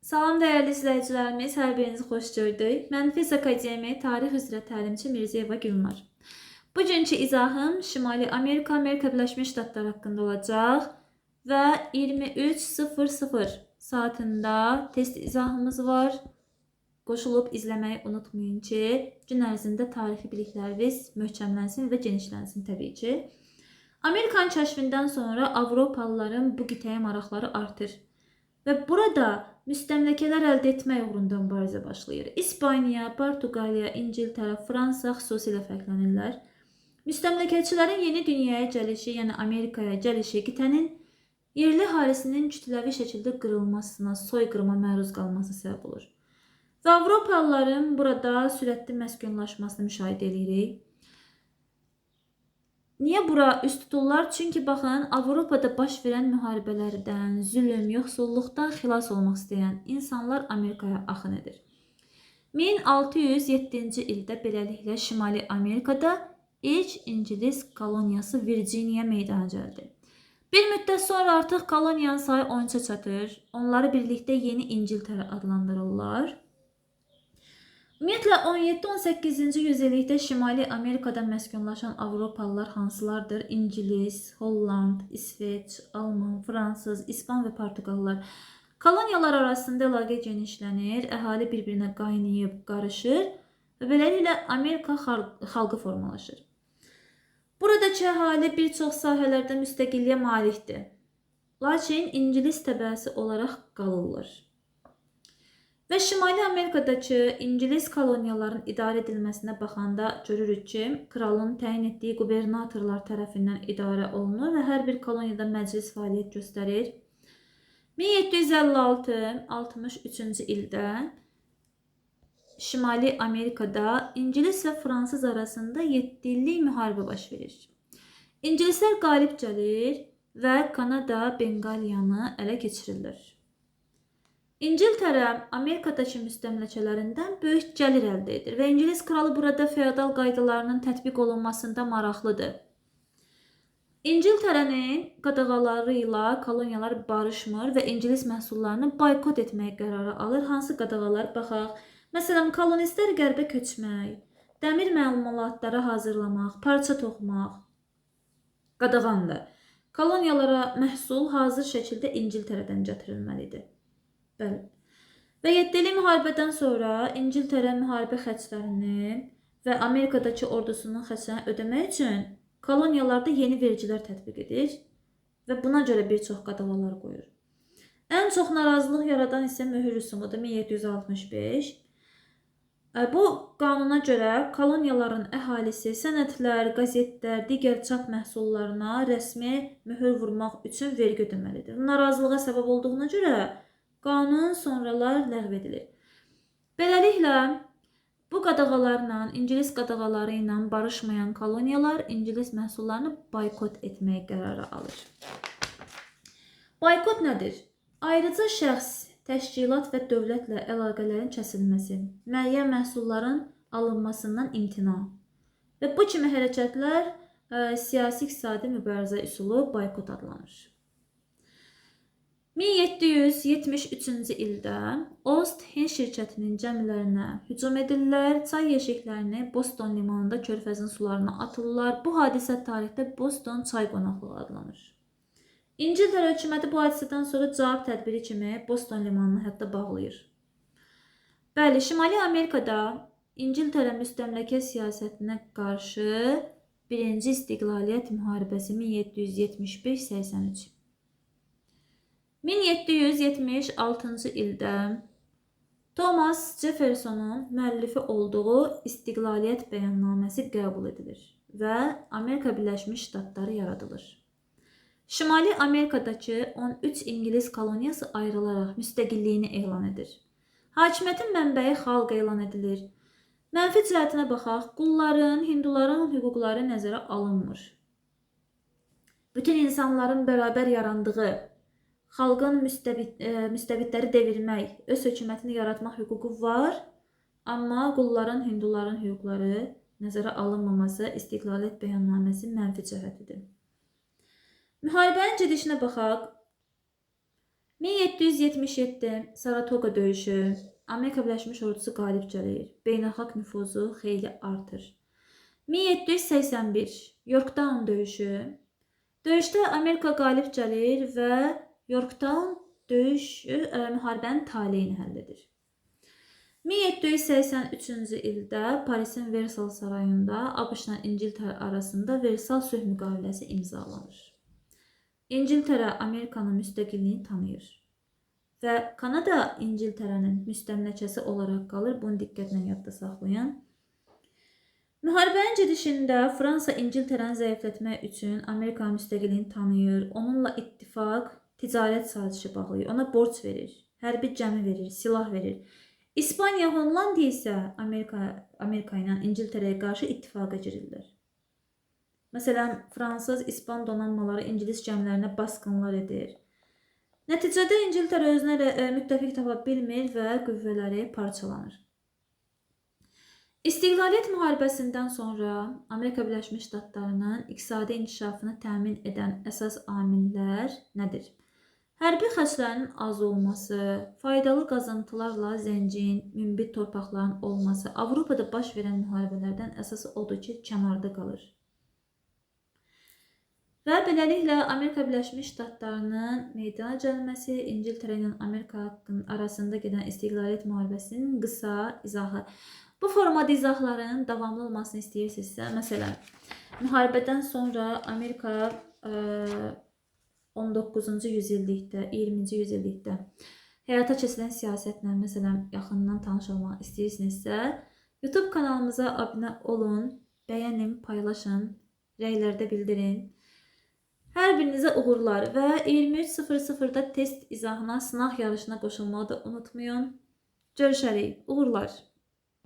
Salam dəyərli izləyicilərimiz, hər birinizi xoş gördük. Mən Fiz Akademi Tarix üzrə təlimçi Mirzəyeva Gülnar. Bugünkü izahım Şimali Amerika Birləşmiş Ştatları haqqında olacaq və 23:00 saatında test izahımız var. Qoşulub izləməyi unutmayın ki, gün ərzində tarixi bilikləriniz möhkəmlənsin və genişlənsin təbii ki. Amerikanın kəşfindən sonra Avropalıların bu qitəyə maraqları artır. Və burada müstəmləkələr əldə etmək uğrunda mübarizə başlayır. İspaniya, Portuqaliya, İngiltərə, Fransa xüsusilə fərqlənirlər. Müstəmləkəçilərin yeni dünyaya gəlişi, yəni Amerikaya gəlişi qitənin yerli əhalisinin kütləvi şəkildə qırılmasına, soyqırıma məruz qalması səbəb olur. Və Avropalıların burada sürətli məskunlaşmasını müşahidə edirik. Niyə bura üst tuturlar? Çünki baxın, Avropada baş verən müharibələrdən, zülm, yoxsulluqdan xilas olmaq istəyən insanlar Amerikaya axın edir. 1607-ci ildə beləliklə Şimali Amerikada ilk İngilis koloniyası Virginia meydana gəldi. Bir müddət sonra artıq koloniyanın sayı 13-ə çatır. Onları birlikdə Yeni İngiltərə adlandırırlar. Ümumiyyətlə 17-18-ci yüzillikdə Şimali Amerikada məskunlaşan Avropalılar hansılardır? İngilis, Holland, İsveç, Alman, Fransız, İspan və Portuqallılar. Koloniyalar arasında əlaqə genişlənir, əhali bir-birinə qaynayıb, qarışır və beləliklə Amerika xalqı formalaşır. Buradakı əhali bir çox sahələrdə müstəqilliyə malikdir. Lakin İngilis təbəəsi olaraq qalırlar. Və Şimali Amerikadakı İngilis koloniyaların idarə edilməsinə baxanda görürük ki, kralın təyin etdiyi qubernatorlar tərəfindən idarə olunur və hər bir koloniyada məclis fəaliyyət göstərir. 1756-63-cü ildə Şimali Amerikada İngilis və Fransız arasında 7 illik müharibə baş verir. İngilislər qalib gəlir və Kanada, Benqaliyanı ələ keçirirlər. İngiltərə Amerikadakı müstəmləkələrindən böyük gəlir əldə edir və İngilis kralı burada feodal qaydalarının tətbiq olunmasında maraqlıdır. İngiltərənin qadağaları ilə koloniyalar barışmır və İngilis məhsullarını boykot etmək qərarı alır. Hansı qadağalar? Baxaq. Məsələn, kolonistlər qərbə köçmək, dəmir məlumatları hazırlamaq, parça toxumaq qadağandır. Koloniyalara məhsul hazır şəkildə İngiltərədən gətirilməlidir. Bəli. Və 7 illik müharibədən sonra İngiltərə müharibə xərclərini və Amerikadakı ordusunun xərclərini ödəmək üçün koloniyalarda yeni vergilər tətbiq edir və buna görə bir çox qadağalar qoyur. Ən çox narazılıq yaradan isə möhür rüsumudur 1765. Bu qanuna görə koloniyaların əhalisi sənədlər, qəzetlər, digər çap məhsullarına rəsmi möhür vurmaq üçün vergi ödəməlidir. Narazılığa səbəb olduğuna görə qanun sonralar ləğv edilir. Beləliklə, bu qadağalarla, İngilis qadağaları ilə barışmayan koloniyalar İngilis məhsullarını boykot etmək qərarı alır. Boykot nədir? Ayrıca şəxs, təşkilat və dövlətlə əlaqələrin kəsilməsi, müəyyən məhsulların alınmasından imtina və bu kimi hərəkətlər siyasi-iqtisadi mübarizə üsulu boykot adlanır. 1773-cü ildə Ost-Hind şirkətinin gəmilərinə hücum edirlər, çay yeşiklərini Boston limanında körfəzin sularına atırlar. Bu hadisə tarixdə Boston çay qonaqlığı adlanır. İngiltərə hökuməti bu hadisədən sonra cavab tədbiri kimi Boston limanını hətta bağlayır. Bəli, Şimali Amerikada İngiltərə müstəmləkə siyasətinə qarşı birinci istiqlaliyyət müharibəsi 1775-83. 1776-cı ildə Thomas Jeffersonun müəllifi olduğu İstiqlaliyyət bəyannaməsi qəbul edilir və Amerika Birləşmiş Ştatları yaradılır. Şimali Amerikadakı 13 İngilis koloniyası ayrılaraq müstəqilliyini elan edir. Hakimiyyətin mənbəyi xalq elan edilir. Mənfi cəhətinə baxaq, qulların, hinduların hüquqları nəzərə alınmır. Bütün insanların bərabər yarandığı, xalqın müstəbidləri devirmək, öz hökumətini yaratmaq hüququ var, amma qulların, hinduların hüquqları nəzərə alınmaması İstiqlaliyyət bəyannaməsi mənfi cəhətidir. Müharibənin gedişinə baxaq. 1777 Saratoga döyüşü. Amerika Birləşmiş Ordusu qalib gəlir. Beynəlxalq nüfuzu xeyli artır. 1781 Yorktown döyüşü. Döyüşdə Amerika qalib gəlir və Yorktown döyüşü müharibənin taleyini həll edir. 1783-cü ildə Parisin Versal sarayında ABŞ-la İngiltərə arasında Versal sülh müqaviləsi imzalanır. İngiltərə Amerikanın müstəqilliyini tanıyır və Kanada İngiltərənin müstəmləkəsi olaraq qalır. Bunu diqqətlə yadda saxlayın. Müharibənin gedişində Fransa İngiltərəni zəiflətmək üçün Amerika müstəqilliyini tanıyır. Onunla ittifaq, ticarət sazişi bağlayır. Ona borc verir, hərbi gəmi verir, silah verir. İspaniya, Hollandiya isə Amerika ilə İngiltərəyə qarşı ittifaqa girirlər. Məsələn, fransız, İspan donanmaları İngilis gəmilərinə basqınlar edir. Nəticədə İngiltərə özünə müttəfiq tapa bilmir və qüvvələri parçalanır. İstiqlaliyyət müharibəsindən sonra Amerika Birləşmiş Ştatlarının iqtisadi inkişafını təmin edən əsas amillər nədir? Hərbi xərclərinin az olması, faydalı qazıntılarla zəngin, münbit torpaqların olması Avropada baş verən müharibələrdən əsası odur ki, kənarda qalır. Və beləliklə Amerika Birləşmiş Ştatlarının meydana gəlməsi İngiltərə ilə Amerika arasında gedən istiqlaliyyət müharibəsinin qısa izahı. Bu formada izahların davamlı olmasını istəyirsinizsə, məsələn, müharibədən sonra Amerika 19-cu yüzillikdə, 20-ci yüzillikdə həyata keçirilən siyasətlə, məsələn, yaxından tanış olmaq istəyirsinizsə, YouTube kanalımıza abunə olun, bəyənin, paylaşın, rəylərdə bildirin. Hər birinizə uğurlar və 23:00-da test izahına, sınaq yarışına qoşulmağı da unutmayın. Görüşərik. Uğurlar.